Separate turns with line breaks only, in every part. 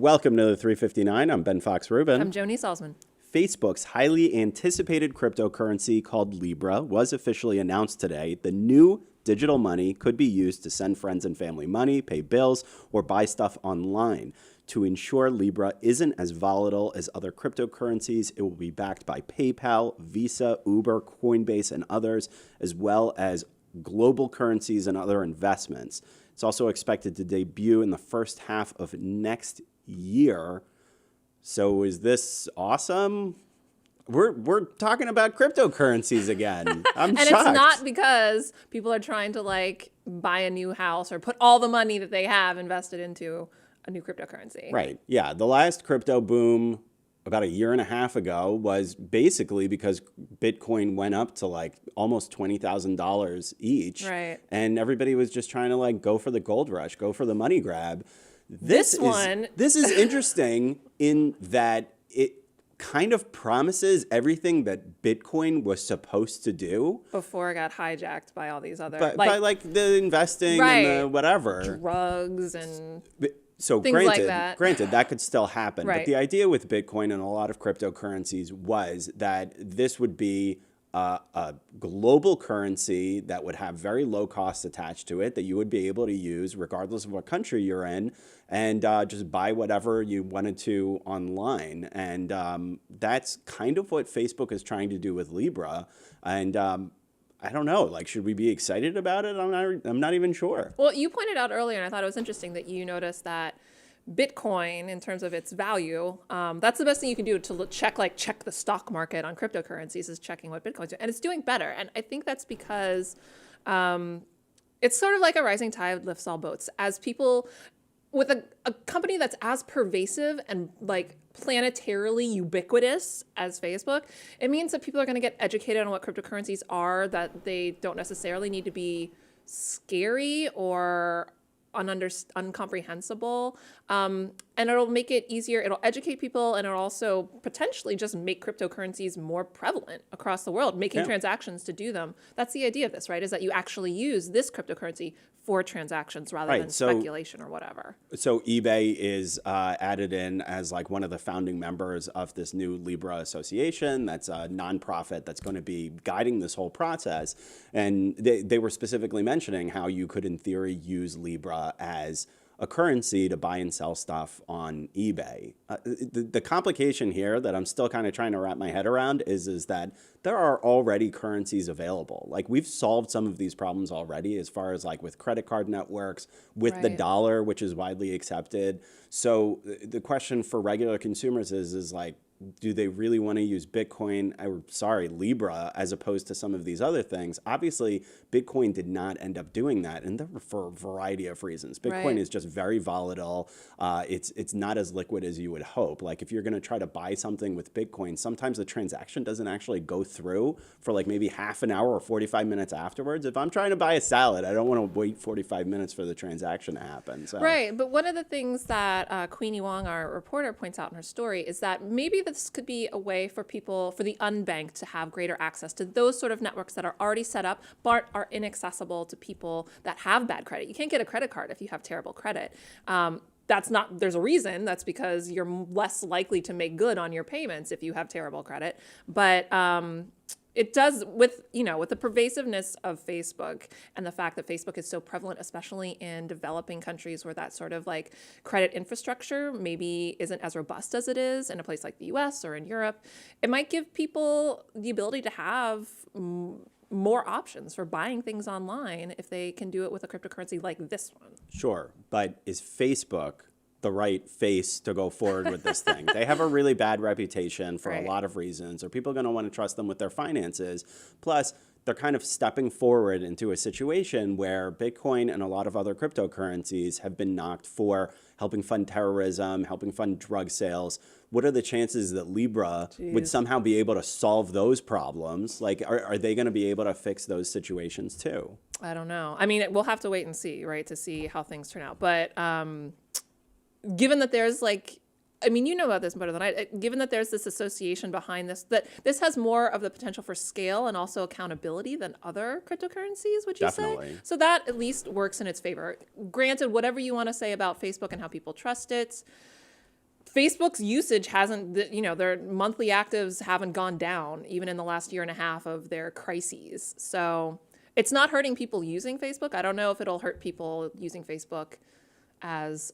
Welcome to the 359. I'm Ben Fox Rubin.
I'm Joni Salzman.
Facebook's highly anticipated cryptocurrency called Libra was officially announced today. The new digital money could be used to send friends and family money, pay bills, or buy stuff online. To ensure Libra isn't as volatile as other cryptocurrencies, it will be backed by PayPal, Visa, Uber, Coinbase, and others, as well as global currencies and other investments. It's also expected to debut in the first half of next year. So is this awesome? We're talking about cryptocurrencies again. I'm shocked.
And it's not because people are trying to like buy a new house or put all the money that they have invested into a new cryptocurrency.
Right. Yeah. The last crypto boom about a year and a half ago was basically because Bitcoin went up to like almost $20,000 each.
Right.
And everybody was just trying to like go for the gold rush, go for the money grab.
This is
interesting in that it kind of promises everything that Bitcoin was supposed to do
before it got hijacked by all these other
by like the investing
right,
and the whatever
drugs and
so
things
granted,
like
granted that could still happen.
Right.
But the idea with Bitcoin and a lot of cryptocurrencies was that this would be a global currency that would have very low costs attached to it that you would be able to use regardless of what country you're in and just buy whatever you wanted to online. And that's kind of what Facebook is trying to do with Libra. And I don't know, like, should we be excited about it? I'm not even sure.
Well, you pointed out earlier, and I thought it was interesting that you noticed that Bitcoin, in terms of its value, that's the best thing you can do to check the stock market on cryptocurrencies is checking what Bitcoin's doing. And it's doing better. And I think that's because it's sort of like a rising tide lifts all boats. As people, with a company that's as pervasive and like planetarily ubiquitous as Facebook, it means that people are going to get educated on what cryptocurrencies are, that they don't necessarily need to be scary or uncomprehensible, and it'll make it easier. It'll educate people, and it'll also potentially just make cryptocurrencies more prevalent across the world, making transactions to do them. That's the idea of this, right? Is that you actually use this cryptocurrency for transactions rather than speculation or whatever.
So eBay is added in as like one of the founding members of this new Libra association. That's a nonprofit that's going to be guiding this whole process. And they were specifically mentioning how you could, in theory, use Libra as a currency to buy and sell stuff on eBay. The complication here that I'm still kind of trying to wrap my head around is that there are already currencies available. Like, we've solved some of these problems already as far as like with credit card networks, with the dollar, which is widely accepted. So the question for regular consumers is like, do they really want to use Bitcoin, Libra, as opposed to some of these other things? Obviously, Bitcoin did not end up doing that, and for a variety of reasons. Bitcoin is just very volatile. It's not as liquid as you would hope. Like, if you're going to try to buy something with Bitcoin, sometimes the transaction doesn't actually go through for like maybe half an hour or 45 minutes afterwards. If I'm trying to buy a salad, I don't want to wait 45 minutes for the transaction to happen. So.
Right, but one of the things that Queenie Wong, our reporter, points out in her story is that maybe this could be a way for people, for the unbanked, to have greater access to those sort of networks that are already set up but are inaccessible to people that have bad credit. You can't get a credit card if you have terrible credit. There's a reason. That's because you're less likely to make good on your payments if you have terrible credit. But it does, with the pervasiveness of Facebook and the fact that Facebook is so prevalent, especially in developing countries where that sort of like credit infrastructure maybe isn't as robust as it is in a place like the US or in Europe, it might give people the ability to have more options for buying things online if they can do it with a cryptocurrency like this one.
Sure, but is Facebook the right face to go forward with this thing? They have a really bad reputation for a lot of reasons. Are people going to want to trust them with their finances? Plus, they're kind of stepping forward into a situation where Bitcoin and a lot of other cryptocurrencies have been knocked for helping fund terrorism, helping fund drug sales. What are the chances that Libra would somehow be able to solve those problems? Like, are they going to be able to fix those situations too?
I don't know. I mean, we'll have to wait and see, right, to see how things turn out. But given that there's you know about this better than I, given that there's this association behind this, that this has more of the potential for scale and also accountability than other cryptocurrencies, would you say? So that at least works in its favor. Granted, whatever you want to say about Facebook and how people trust it, Facebook's usage hasn't, their monthly actives haven't gone down even in the last year and a half of their crises. So it's not hurting people using Facebook. I don't know if it'll hurt people using Facebook as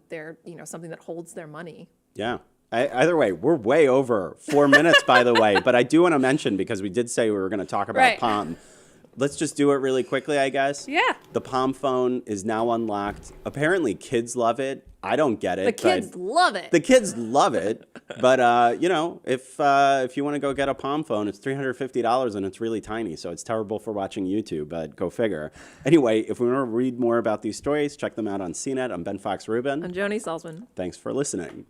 their, something that holds their money.
Yeah. Either way, we're way over 4 minutes, by the way. But I do want to mention, because we did say we were going to talk about Palm. Let's just do it really quickly, I guess.
Yeah.
The Palm phone is now unlocked. Apparently, kids love it. I don't get it.
The kids love it.
The kids love it. But, if you want to go get a Palm phone, it's $350 and it's really tiny. So it's terrible for watching YouTube, but go figure. Anyway, if we want to read more about these stories, check them out on CNET. I'm Ben Fox Rubin.
I'm Joni Salzman.
Thanks for listening.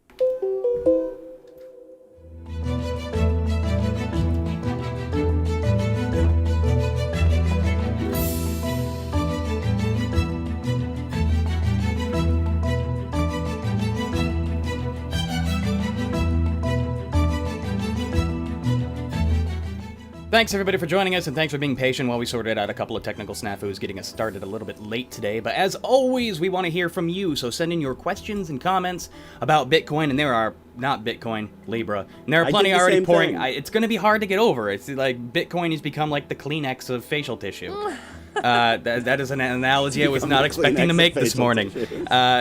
Thanks, everybody, for joining us, and thanks for being patient while we sorted out a couple of technical snafus getting us started a little bit late today. But as always, we want to hear from you, so send in your questions and comments about Bitcoin, and there are, not Bitcoin, Libra, and there are plenty already pouring. It's going to be hard to get over. It's like Bitcoin has become like the Kleenex of facial tissue. That is an analogy I was not expecting to make this morning.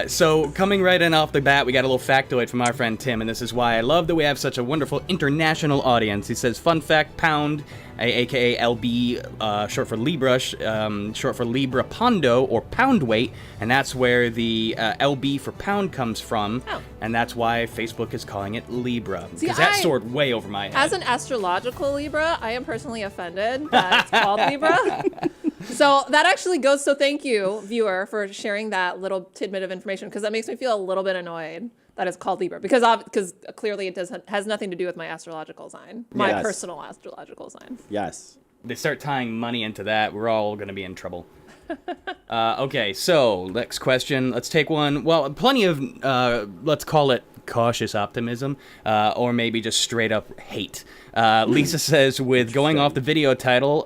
So coming right in off the bat, we got a little factoid from our friend Tim, and this is why I love that we have such a wonderful international audience. He says, fun fact, pound, aka LB, short for Libra, short for Libra Pondo, or pound weight, and that's where the LB for pound comes from, and that's why Facebook is calling it Libra, because that soared way over my head.
As an astrological Libra, I am personally offended that it's called Libra. So that actually goes, so thank you, viewer, for sharing that little tidbit of information, because that makes me feel a little bit annoyed that it's called Libra, because clearly it has nothing to do with my astrological sign, my personal astrological sign.
Yes.
They start tying money into that, we're all going to be in trouble. Okay, so next question. Let's take one. Well, plenty of, let's call it cautious optimism, or maybe just straight up hate. Lisa says, with going off the video title,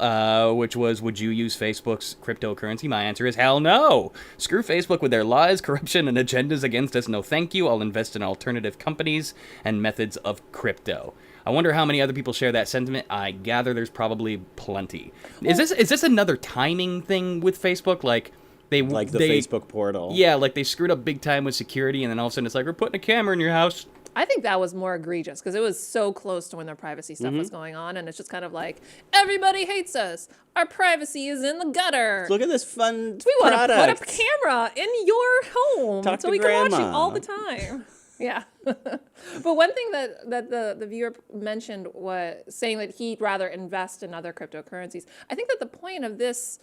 which was, would you use Facebook's cryptocurrency? My answer is hell no. Screw Facebook with their lies, corruption, and agendas against us. No thank you. I'll invest in alternative companies and methods of crypto. I wonder how many other people share that sentiment. I gather there's probably plenty. Is this another timing thing with Facebook? Like the
Facebook portal.
Yeah, like they screwed up big time with security, and then all of a sudden it's like, we're putting a camera in your house.
I think that was more egregious because it was so close to when their privacy stuff was going on, and it's just kind of like, everybody hates us. Our privacy is in the gutter.
Look at this fun
We want to
product.
put a camera in your home
Talk
so
to
we
grandma.
can watch you all the time. Yeah. But one thing that the viewer mentioned was saying that he'd rather invest in other cryptocurrencies. I think that the point of this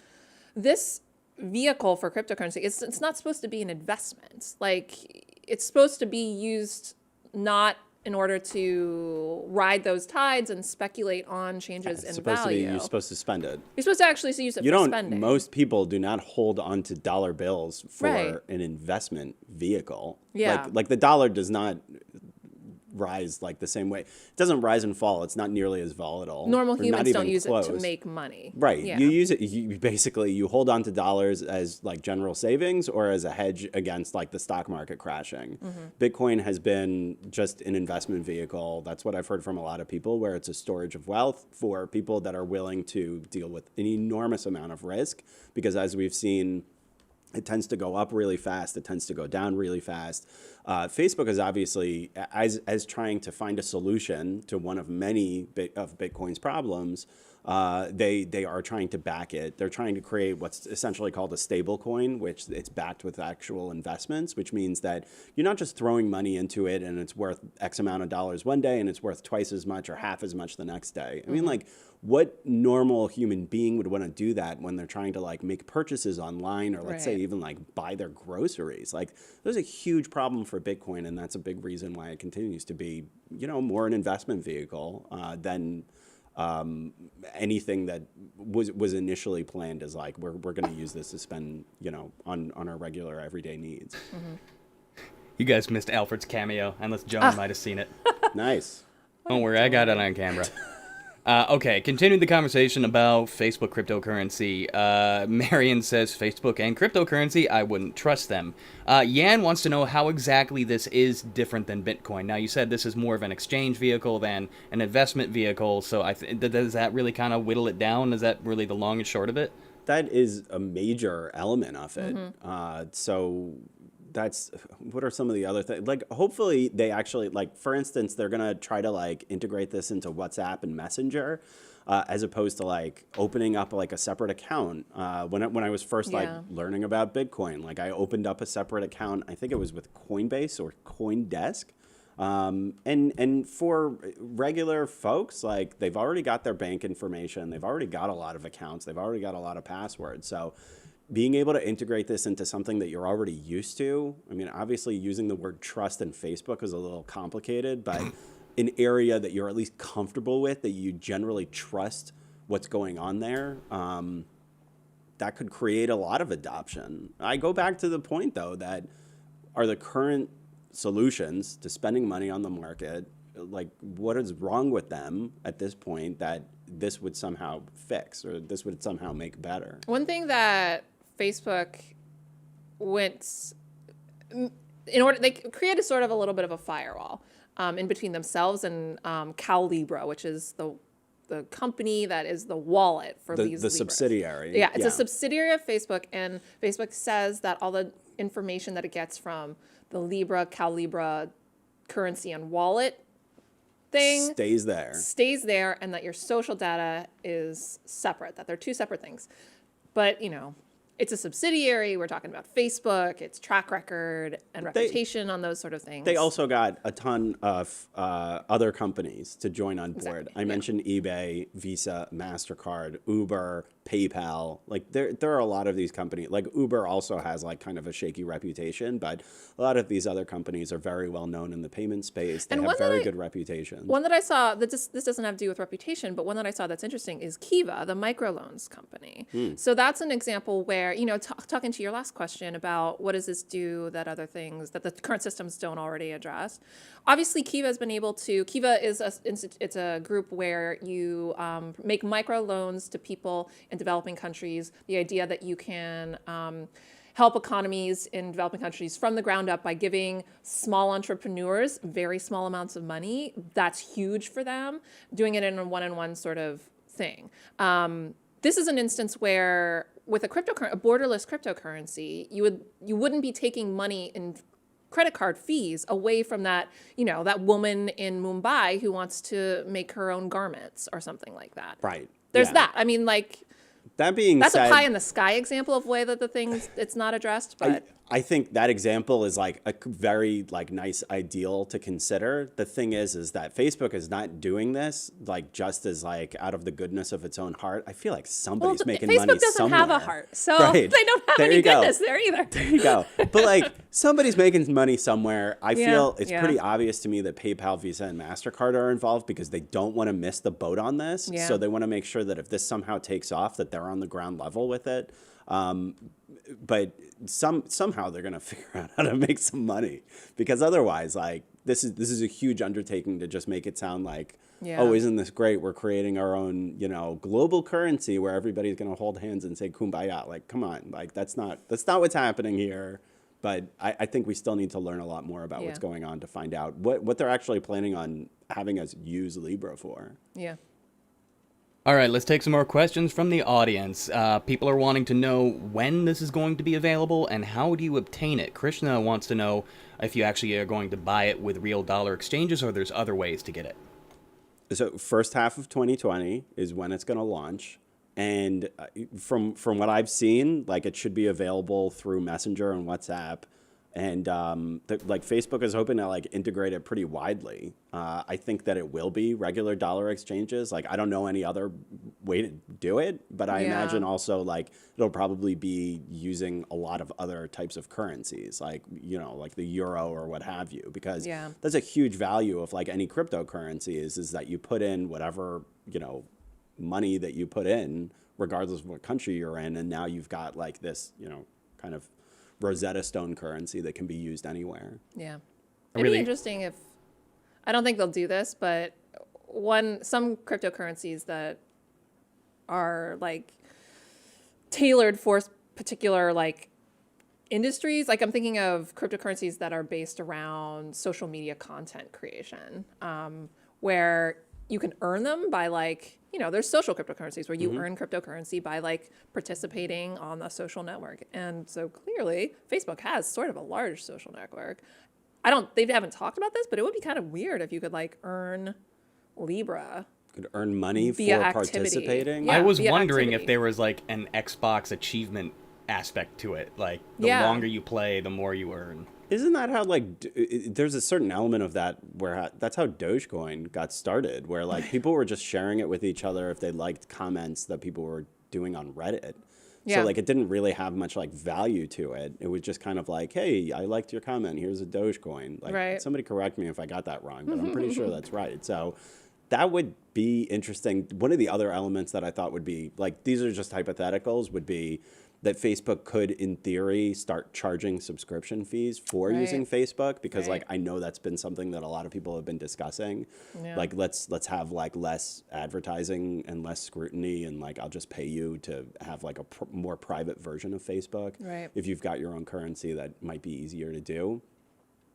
vehicle for cryptocurrency is it's not supposed to be an investment. Like, it's supposed to be used not in order to ride those tides and speculate on changes in value.
You're supposed to spend it.
You're supposed to actually use it for spending.
Most people do not hold onto dollar bills for
Right.
an investment vehicle.
Yeah.
Like the dollar does not rise like the same way. It doesn't rise and fall. It's not nearly as volatile.
Normal
Or
humans
not
don't
even
use
close.
it to make money.
Right.
Yeah.
You use it, you hold on to dollars as like general savings or as a hedge against like the stock market crashing. Bitcoin has been just an investment vehicle. That's what I've heard from a lot of people, where it's a storage of wealth for people that are willing to deal with an enormous amount of risk, because as we've seen, it tends to go up really fast. It tends to go down really fast. Facebook is obviously, as trying to find a solution to one of many of Bitcoin's problems, they are trying to back it. They're trying to create what's essentially called a stable coin, which it's backed with actual investments, which means that you're not just throwing money into it and it's worth X amount of dollars one day and it's worth twice as much or half as much the next day. I mean, like, what normal human being would want to do that when they're trying to like make purchases online, or let's say even like buy their groceries? Like, there's a huge problem for Bitcoin, and that's a big reason why it continues to be, more an investment vehicle than anything that was initially planned as like, we're going to use this to spend, on our regular everyday needs.
You guys missed Alfred's cameo, unless Joan might have seen it.
Nice.
Don't worry, I got it on camera. Okay, continue the conversation about Facebook cryptocurrency. Marion says Facebook and cryptocurrency, I wouldn't trust them. Yan wants to know how exactly this is different than Bitcoin. Now, you said this is more of an exchange vehicle than an investment vehicle, so does that really kind of whittle it down? Is that really the long and short of it?
That is a major element of it. So that's what are some of the other things? Like, hopefully they actually, like, for instance, they're gonna try to like integrate this into WhatsApp and Messenger, as opposed to like opening up like a separate account. When I was first like learning about Bitcoin, like I opened up a separate account. I think it was with Coinbase or CoinDesk. And for regular folks, like they've already got their bank information, they've already got a lot of accounts, they've already got a lot of passwords. So being able to integrate this into something that you're already used to, I mean, obviously using the word trust in Facebook is a little complicated, but an area that you're at least comfortable with, that you generally trust what's going on there, that could create a lot of adoption. I go back to the point, though, that are the current solutions to spending money on the market, like what is wrong with them at this point that this would somehow fix or this would somehow make better?
One thing that Facebook went in order, they created sort of a little bit of a firewall in between themselves and Libra, which is the company that is the wallet for these
the
Libras.
Subsidiary.
Yeah, it's a subsidiary of Facebook, and Facebook says that all the information that it gets from the Libra currency and wallet thing
stays there,
and that your social data is separate, that they're two separate things. But, you know, it's a subsidiary. We're talking about Facebook, its track record and reputation on those sort of things.
They also got a ton of other companies to join on board. I mentioned eBay, Visa, MasterCard, Uber, PayPal. Like there are a lot of these companies. Like Uber also has like kind of a shaky reputation, but a lot of these other companies are very well known in the payment space. They have very good reputations.
One that I saw, this doesn't have to do with reputation, but one that I saw that's interesting is Kiva, the microloans company. So that's an example where, you know, talking to your last question about what does this do that other things, that the current systems don't already address. Obviously, Kiva has been able to, Kiva is it's a group where you make microloans to people in developing countries. The idea that you can help economies in developing countries from the ground up by giving small entrepreneurs very small amounts of money. That's huge for them, doing it in a one-on-one sort of thing. This is an instance where with a borderless cryptocurrency, you wouldn't be taking money in credit card fees away from that, you know, that woman in Mumbai who wants to make her own garments or something like that.
Right.
There's that. I mean, like,
that being
that's
said,
a pie in the sky example of way that the things it's not addressed, but
I think that example is like a very like nice ideal to consider. The thing is that Facebook is not doing this like just as like out of the goodness of its own heart. I feel like somebody's making
Facebook
money
doesn't
somewhere.
have a heart, so
Right.
they don't have any goodness there either.
There you go. But like somebody's making money somewhere. I feel it's
yeah.
pretty obvious to me that PayPal, Visa, and MasterCard are involved because they don't want to miss the boat on this.
Yeah.
So they want to make sure that if this somehow takes off, that they're on the ground level with it. But somehow they're going to figure out how to make some money, because otherwise, like this is a huge undertaking to just make it sound like, oh, isn't this great? We're creating our own, you know, global currency where everybody's going to hold hands and say kumbaya. Like, come on, like that's not what's happening here. But I think we still need to learn a lot more about what's going on to find out what they're actually planning on having us use Libra for.
Yeah.
All right, let's take some more questions from the audience. People are wanting to know when this is going to be available and how do you obtain it. Krishna wants to know if you actually are going to buy it with real dollar exchanges or there's other ways to get it.
So first half of 2020 is when it's going to launch. And from what I've seen, like it should be available through Messenger and WhatsApp. And like Facebook is hoping to like integrate it pretty widely. I think that it will be regular dollar exchanges. Like I don't know any other way to do it, but I imagine also like it'll probably be using a lot of other types of currencies, like, you know, like the euro or what have you, because that's a huge value of like any cryptocurrency is that you put in whatever, you know, money that you put in, regardless of what country you're in, and now you've got like this, you know, kind of Rosetta Stone currency that can be used anywhere.
Yeah. It'd be interesting if, I don't think they'll do this, but some cryptocurrencies that are like tailored for particular like industries. Like I'm thinking of cryptocurrencies that are based around social media content creation, where you can earn them by like, there's social cryptocurrencies where you earn cryptocurrency by like participating on the social network. And so clearly Facebook has sort of a large social network. They haven't talked about this, but it would be kind of weird if you could like earn Libra.
Could earn money for
Via activity.
participating.
Yeah,
I was
via
wondering
activity.
if there was like an Xbox achievement aspect to it. Like the
Yeah.
longer you play, the more you earn.
Isn't that how there's a certain element of that where that's how Dogecoin got started, where like people were just sharing it with each other if they liked comments that people were doing on Reddit.
Yeah.
So like it didn't really have much like value to it. It was just kind of like, hey, I liked your comment. Here's a Dogecoin. Like
Right.
somebody correct me if I got that wrong, but I'm pretty sure that's right. So that would be interesting. One of the other elements that I thought would be like, these are just hypotheticals, would be that Facebook could, in theory, start charging subscription fees for
Right.
using Facebook, because
Right.
like I know that's been something that a lot of people have been discussing.
Yeah.
Like let's have like less advertising and less scrutiny, and like I'll just pay you to have like a more private version of Facebook.
Right.
If you've got your own currency, that might be easier to do.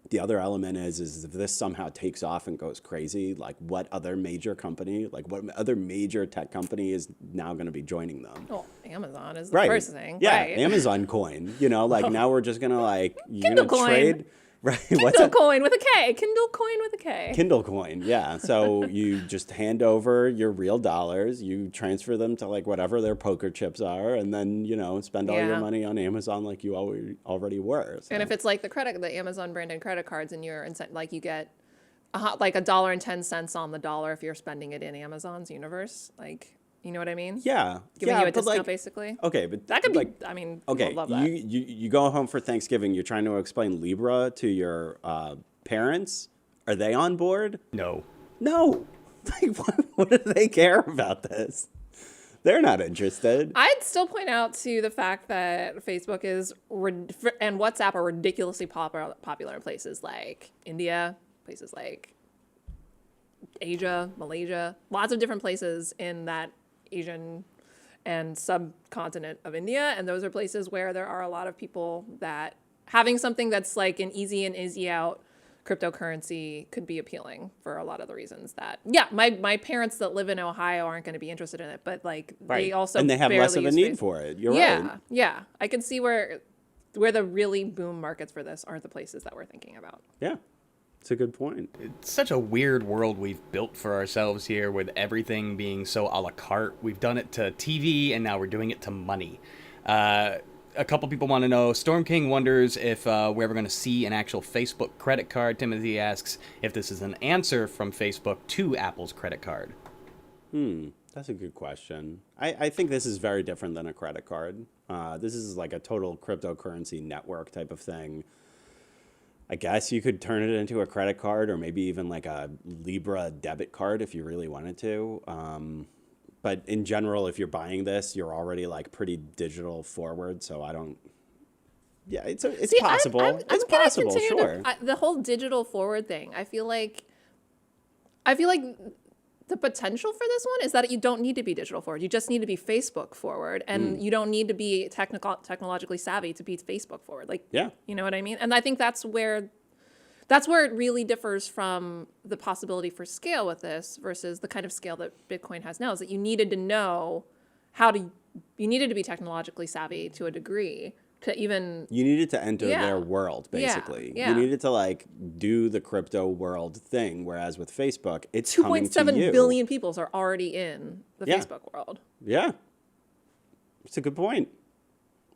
The other element is if this somehow takes off and goes crazy, like what other major company, like what other major tech company is now going to be joining them?
Well, Amazon is the
Right.
first thing.
Yeah,
Right.
Amazon coin. Like now we're just going to like, you're going
Kindle
to
coin.
trade. Right. What's
Kindle
that?
coin with a K. Kindle coin with a K.
Kindle coin, yeah. So you just hand over your real dollars, you transfer them to like whatever their poker chips are, and then spend all your
Yeah.
money on Amazon like you already were. So.
And if it's like the Amazon branded credit cards, and like you get like $1.10 on the dollar if you're spending it in Amazon's universe, like you know what I mean?
yeah,
Giving
yeah,
you a
but
discount
like,
basically.
okay, but
That could be.
like,
I mean,
okay,
people love that.
you go home for Thanksgiving. You're trying to explain Libra to your parents. Are they on board?
No.
No. Like, what do they care about this? They're not interested.
I'd still point out to the fact that Facebook and WhatsApp are ridiculously popular in places like India, places like Asia, Malaysia, lots of different places in that Asian and subcontinent of India. And those are places where there are a lot of people that having something that's like an easy in, easy out cryptocurrency could be appealing for a lot of the reasons that, my parents that live in Ohio aren't going to be interested in it, but like they also
and they have less of
barely
a
use
need
Facebook.
for it. You're
Yeah,
right.
yeah. I can see where the really boom markets for this aren't the places that we're thinking about.
Yeah. It's a good point.
It's such a weird world we've built for ourselves here, with everything being so a la carte. We've done it to TV, and now we're doing it to money. A couple people want to know, Storm King wonders if we're ever going to see an actual Facebook credit card. Timothy asks if this is an answer from Facebook to Apple's credit card.
That's a good question. I think this is very different than a credit card. This is like a total cryptocurrency network type of thing. I guess you could turn it into a credit card, or maybe even like a Libra debit card if you really wanted to. But in general, if you're buying this, you're already like pretty digital forward. So I don't. Yeah, it's possible. It's
gonna
possible,
continue
sure.
the whole digital forward thing. I feel like the potential for this one is that you don't need to be digital forward. You just need to be Facebook forward, and you don't need to be technologically savvy to be Facebook forward. Like,
Yeah.
you know what I mean? And I think that's where it really differs from the possibility for scale with this versus the kind of scale that Bitcoin has now, is that you needed to know you needed to be technologically savvy to a degree to even.
You needed to enter
Yeah.
their world,
Yeah,
basically.
yeah.
You needed to like do the crypto world thing, whereas with Facebook, it's coming to
2.7
you.
billion people are already in the
Yeah.
Facebook world.
Yeah. It's a good point.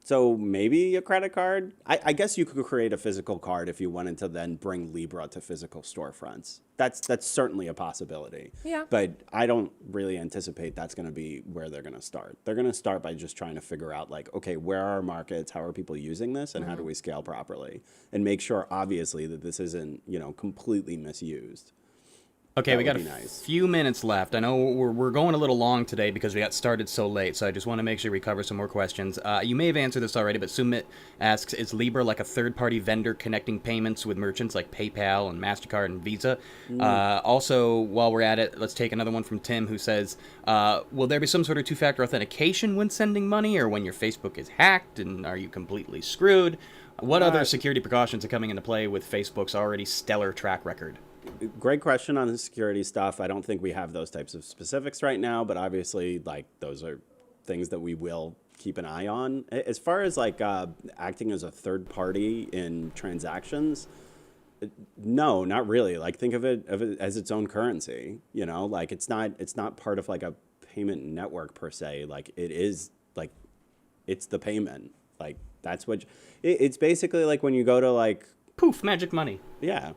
So maybe a credit card? I guess you could create a physical card if you wanted to then bring Libra to physical storefronts. That's certainly a possibility.
Yeah.
But I don't really anticipate that's going to be where they're going to start. They're going to start by just trying to figure out like, okay, where are our markets? How are people using this? And how do we scale properly? And make sure, obviously, that this isn't, completely misused.
Okay,
That
we
would
got a
be nice.
few minutes left. I know we're going a little long today because we got started so late, so I just want to make sure we cover some more questions. You may have answered this already, but Sumit asks, is Libra like a third-party vendor connecting payments with merchants like PayPal and MasterCard and Visa? Also, while we're at it, let's take another one from Tim who says, will there be some sort of two-factor authentication when sending money or when your Facebook is hacked, and are you completely screwed? What other security precautions are coming into play with Facebook's already stellar track record?
Great question on the security stuff. I don't think we have those types of specifics right now, but obviously, like, those are things that we will keep an eye on. As far as like acting as a third party in transactions, no, not really. Like, think of it as its own currency. You know, like it's not part of like a payment network per se. Like, it is like it's the payment. Like, that's what it's basically like when you go to like
Poof, magic money.
yeah.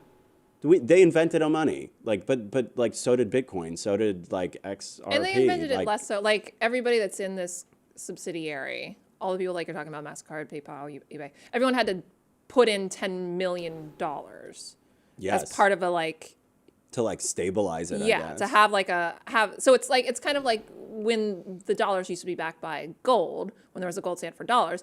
They invented a money, like, but like, so did Bitcoin, so did like XRP.
And they invented it
like,
less so. Like everybody that's in this subsidiary, all the people like you're talking about, MasterCard, PayPal, eBay, everyone had to put in $10 million
yes,
as part of a like
to like stabilize it. I
yeah
guess.
to have like a have. So it's like it's kind of like when the dollars used to be backed by gold, when there was a gold standard for dollars.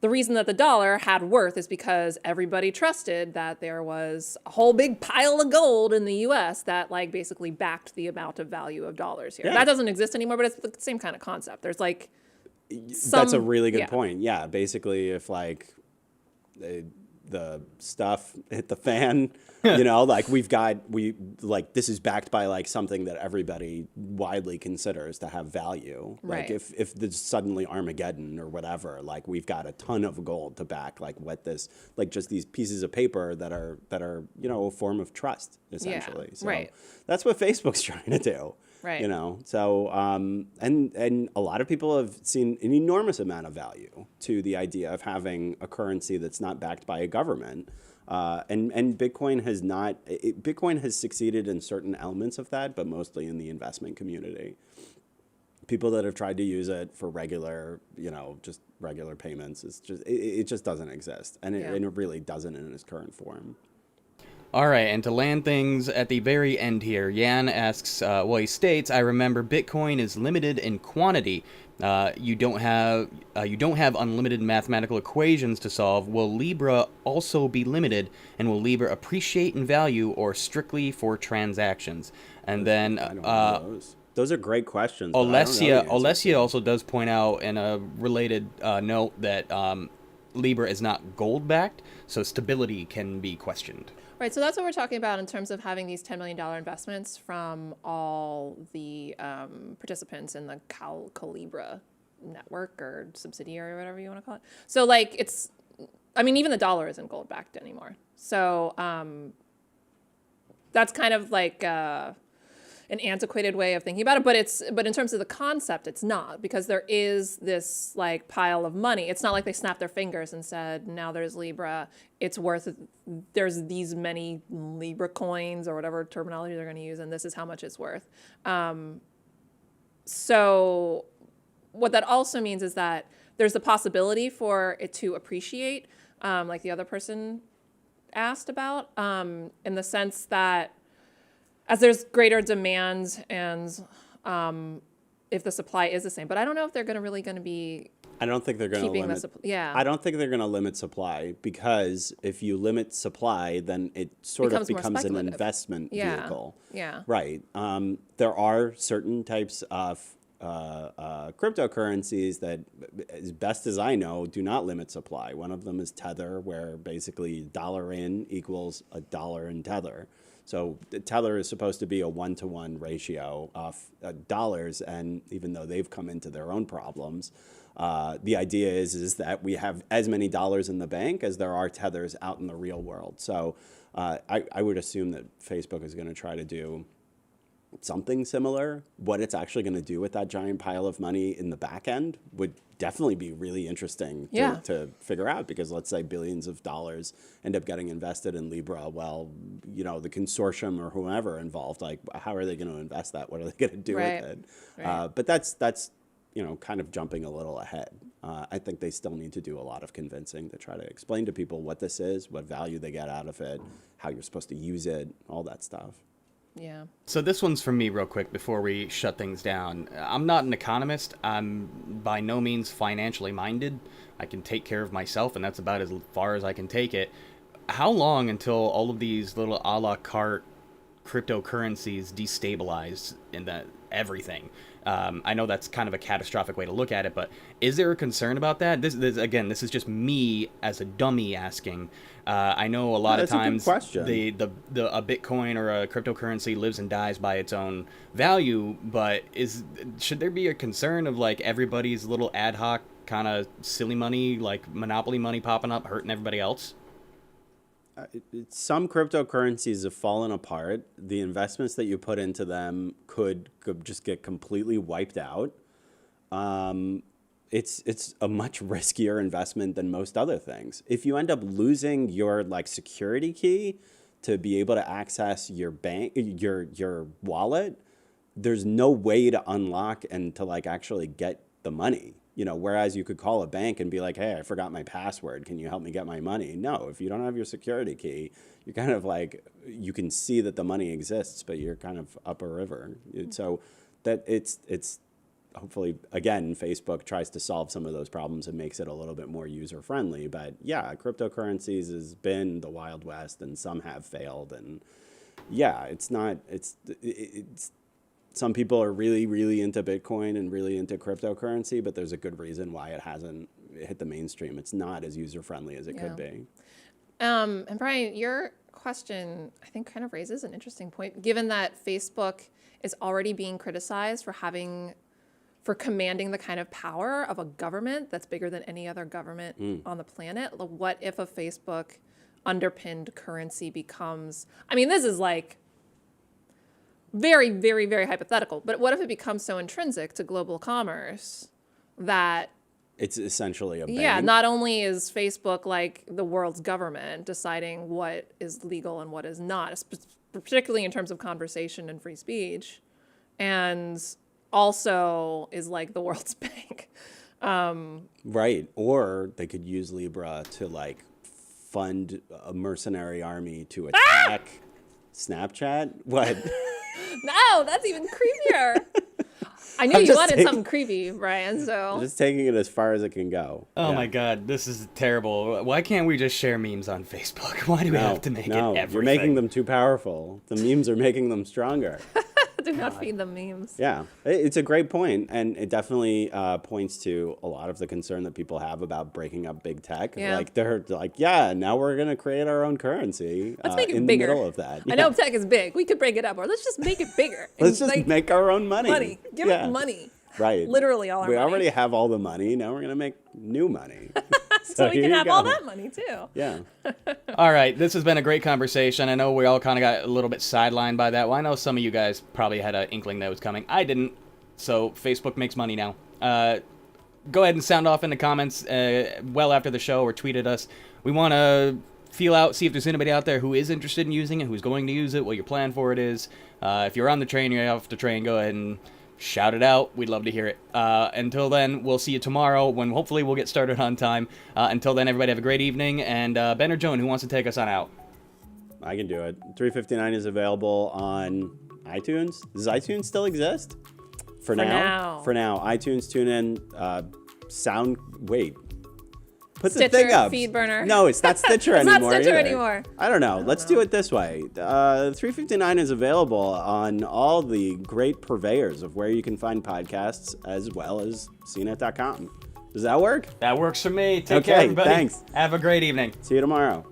The reason that the dollar had worth is because everybody trusted that there was a whole big pile of gold in the U.S. that like basically backed the amount of value of dollars here.
Yeah.
That doesn't exist anymore, but it's the same kind of concept. There's like
That's a really good
yeah.
point. Yeah, basically, if like the stuff hit the fan, you know, like we like this is backed by like something that everybody widely considers to have value.
Right.
Like if there's suddenly Armageddon or whatever, like we've got a ton of gold to back like what this, like just these pieces of paper that are you know, a form of trust essentially. So
right.
that's what Facebook's trying to do.
Right.
You know, so and a lot of people have seen an enormous amount of value to the idea of having a currency that's not backed by a government. And Bitcoin has not. Bitcoin has succeeded in certain elements of that, but mostly in the investment community. People that have tried to use it for regular, you know, just regular payments, it just doesn't exist, and it really doesn't in its current form.
All right, and to land things at the very end here, Yan asks, well, he states, I remember Bitcoin is limited in quantity. You don't have unlimited mathematical equations to solve. Will Libra also be limited, and will Libra appreciate in value or strictly for transactions? And then
I don't know those are great questions. But I don't know the answers.
Alessia also does point out in a related note that Libra is not gold-backed, so stability can be questioned.
Right, so that's what we're talking about in terms of having these $10 million investments from all the participants in the Calibra network or subsidiary or whatever you want to call it. So like it's, I mean, even the dollar isn't gold backed anymore. So that's kind of like an antiquated way of thinking about it, but in terms of the concept, it's not, because there is this like pile of money. It's not like they snapped their fingers and said, now there's Libra, it's worth, there's these many Libra coins or whatever terminology they're going to use, and this is how much it's worth. So what that also means is that there's the possibility for it to appreciate, like the other person asked about, in the sense that as there's greater demand and if the supply is the same. But I don't know if they're going to be
I don't think they're going to limit. I don't think they're going to limit supply, because if you limit supply, then it sort of becomes an investment vehicle.
Yeah.
Right. There are certain types of cryptocurrencies that, as best as I know, do not limit supply. One of them is Tether, where basically dollar in equals a dollar in Tether. So Tether is supposed to be a 1-to-1 ratio of dollars, and even though they've come into their own problems, the idea is that we have as many dollars in the bank as there are tethers out in the real world. So I would assume that Facebook is going to try to do something similar. What it's actually going to do with that giant pile of money in the back end would definitely be really interesting to figure out, because let's say billions of dollars end up getting invested in Libra. Well, you know, the consortium or whoever involved, like, how are they going to invest that? What are they going to do with it? Right. But that's you know, kind of jumping a little ahead. I think they still need to do a lot of convincing to try to explain to people what this is, what value they get out of it, how you're supposed to use it, all that stuff.
Yeah.
So this one's for me real quick before we shut things down. I'm not an economist. I'm by no means financially minded. I can take care of myself, and that's about as far as I can take it. How long until all of these little a la carte cryptocurrencies destabilize in everything? I know that's kind of a catastrophic way to look at it, but is there a concern about that? This is just me as a dummy asking. I know a lot of times a Bitcoin or a cryptocurrency lives and dies by its own value, but should there be a concern of like everybody's little ad hoc kind of silly money, like monopoly money popping up, hurting everybody else?
Some cryptocurrencies have fallen apart. The investments that you put into them could just get completely wiped out. It's a much riskier investment than most other things. If you end up losing your like security key to be able to access your bank, your wallet, there's no way to unlock and to like actually get the money. You know, whereas you could call a bank and be like, hey, I forgot my password. Can you help me get my money? No, if you don't have your security key, you're kind of like, you can see that the money exists, but you're kind of up a river. So that it's hopefully, again, Facebook tries to solve some of those problems and makes it a little bit more user friendly. But yeah, cryptocurrencies has been the Wild West and some have failed. And yeah, it's some people are really, really into Bitcoin and really into cryptocurrency, but there's a good reason why it hasn't hit the mainstream. It's not as user-friendly as it could be.
And Brian, your question, I think, kind of raises an interesting point, given that Facebook is already being criticized for commanding the kind of power of a government that's bigger than any other government on the planet. What if a Facebook underpinned currency becomes, I mean, this is like very, very, very hypothetical, but what if it becomes so intrinsic to global commerce that
it's essentially a bank?
Yeah, not only is Facebook like the world's government deciding what is legal and what is not, particularly in terms of conversation and free speech, and also is like the world's bank.
Right, or they could use Libra to like fund a mercenary army to attack Snapchat. What?
No, that's even creepier. I knew you wanted something creepy, Brian, so.
I'm just taking it as far as it can go.
Oh my God, this is terrible. Why can't we just share memes on Facebook? Why do we have to make it everything?
You're making them too powerful. The memes are making them stronger.
Do not feed them memes.
Yeah, it's a great point, and it definitely points to a lot of the concern that people have about breaking up big tech.
Yeah.
Like they're like, yeah, now we're gonna create our own currency.
Let's make it
in
bigger.
the middle of that.
I know tech is big. We could break it up, or let's just make it bigger.
Let's just make our own money.
Give it money.
Right.
Literally all our money.
We already have all the money. Now we're gonna make new money.
so we can have all that money too.
Yeah.
All right, this has been a great conversation. I know we all kind of got a little bit sidelined by that. Well, I know some of you guys probably had an inkling that was coming. I didn't. So Facebook makes money now. Go ahead and sound off in the comments well after the show or tweet at us. We want to feel out, see if there's anybody out there who is interested in using it, who's going to use it, what your plan for it is. If you're on the train, you're off the train, go ahead and shout it out. We'd love to hear it. Until then, we'll see you tomorrow when hopefully we'll get started on time. Until then, everybody have a great evening. And Ben or Joan, who wants to take us on out?
I can do it. 359 is available on iTunes. Does iTunes still exist? For now. For now. iTunes, TuneIn, Put
Stitcher,
the thing up.
FeedBurner.
No, it's not Stitcher anymore.
It's not Stitcher
either.
anymore.
I don't know. Let's do it this way. 359 is available on all the great purveyors of where you can find podcasts, as well as CNET.com. Does that work?
That works for me. Take care, everybody.
Thanks.
Have a great evening.
See you tomorrow.